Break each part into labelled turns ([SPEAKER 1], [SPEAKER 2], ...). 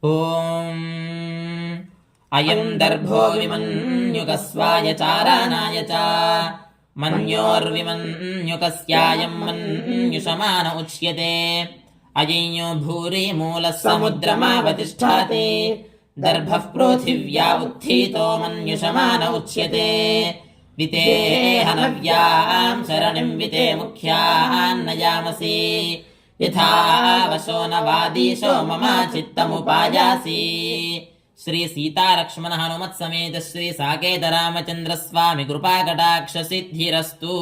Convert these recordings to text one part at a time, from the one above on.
[SPEAKER 1] ఓం అయం దర్భో విమన్యుకస్వాయ చారానాయ చ మన్యోర్విమన్యుకస్యాయం మన్యుషమాన ఉచ్యతే అయయ్యో భూరి మూలః సముద్రమావతిష్ఠాతి దర్భః పృథివ్యా ఉత్థితో మన్యుషమాన ఉచ్యతే వితేహనవ్యాం శరణిం వితే ముఖ్యాన్నయామసి యథా వశో నవాదీశో మమ చిత్తముపాయాసి. శ్రీ సీతాలక్ష్మణ హనుమత్ సమేత శ్రీ సాకేత రామచంద్ర స్వామి కృపాకటాక్ష సిద్ధిరస్తు.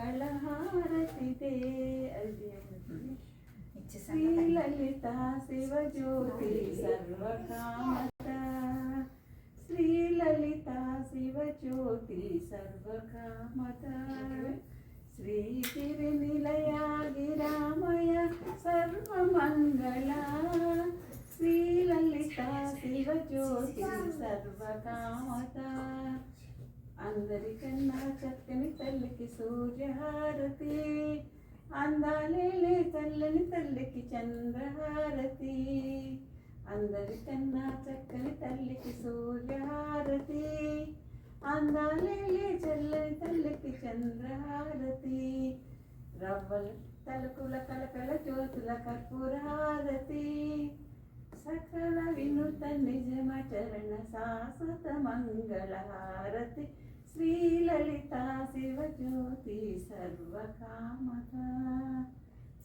[SPEAKER 2] మంగళహారతి శ్రీలలిత శివజ్యోతి సర్వకామద శ్రీలలిత శివజ్యోతి సర్వకామద శ్రీగిరి నిలయా గిరామయ సర్వమంగళ శ్రీలలిత శివజ్యోతి సర్వకామద అందరికన్నా చక్కని తల్లికి సూర్యహారతి అందాలేలే చల్లని తల్లికి చంద్రహారతి అందరికన్నా చక్కని తల్లికి సూర్యహారతి అందాలేలే చల్లని తల్లికి చంద్రహారతి రవ్వల తలుకుల కలకల జ్యోతుల కర్పూరహారతి సకల వినూత నిజమ చరణ శాశ్వత మంగళహారతి శ్రీల లలిత శివజ్యోతి సర్వకామద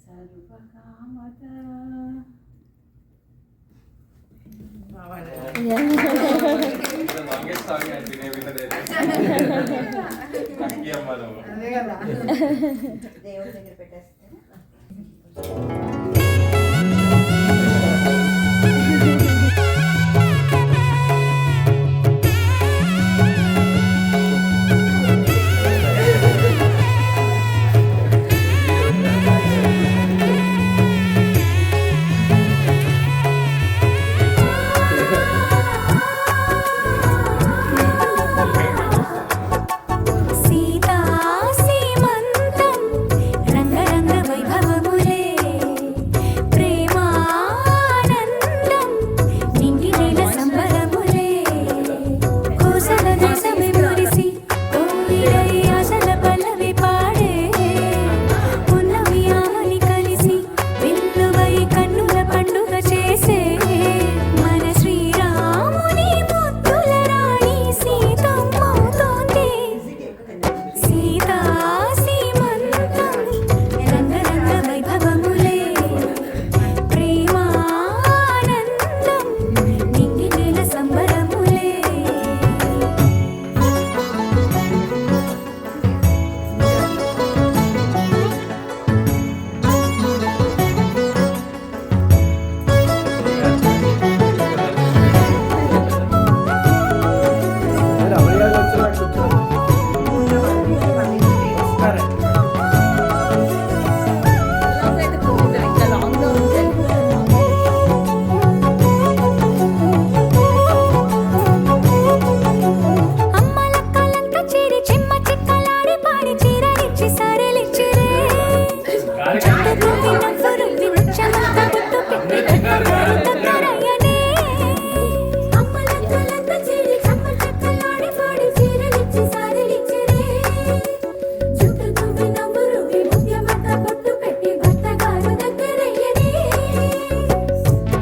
[SPEAKER 2] సర్వకామద.
[SPEAKER 3] దేవుడి దగ్గర పెట్టేస్తే
[SPEAKER 4] సీతా సీమంతం రంగరంగ వైభవములే ప్రేమానందం నింగి నేల సంబరములే కోసల దేశమే మురిసి కోయిలై ఆశల పల్లవి పాడే ఉన్నవి ఆమని కలిసి విల్లువై కన్నుల పండుగ చేసే మన శ్రీరాముని ముద్దుల రాణి సీతమ్మవుతోంది. సీతా సీమంతం రంగరంగ వైభవములే ప్రేమానందం నింగి నేల సంబరములే. అమ్మలక్కలంతా చేరి చెమ్మ చెక్కలాడి పాడి చీరలిచ్చి సరెలిచ్చిరే చుట్టూ నవ్వురు విచ్చమంత గుట్టు పెట్టి దగ్గర దగ్గరయ్యనే. అమ్మలక్కలంతా చేరి చెమ్మ చెక్కలాడి పాడి చీరలిచ్చి సరెలిచ్చిరే చుట్టూ నవ్వురు ముత్యమంత గుట్టు పెట్టి భర్తగారు దగ్గరయ్యనే.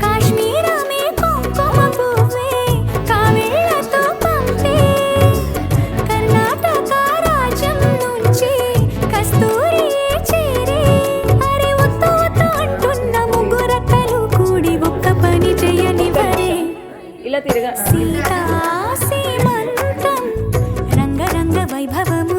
[SPEAKER 4] కాశ్మీరమే కుంకుమ పువ్వే కావేళ్లతో పంపే కర్ణాటక రాజ్యం నుంచి కస్తూరి చేరే అరే ఒత్తు ఒత్తు అంటున్న ముగ్గురక్కలు కూడి ఒక్క పని చేయనివ్వరే.
[SPEAKER 5] ఇలా తిరగా
[SPEAKER 4] సీతా సీమంతం రంగరంగ వైభవము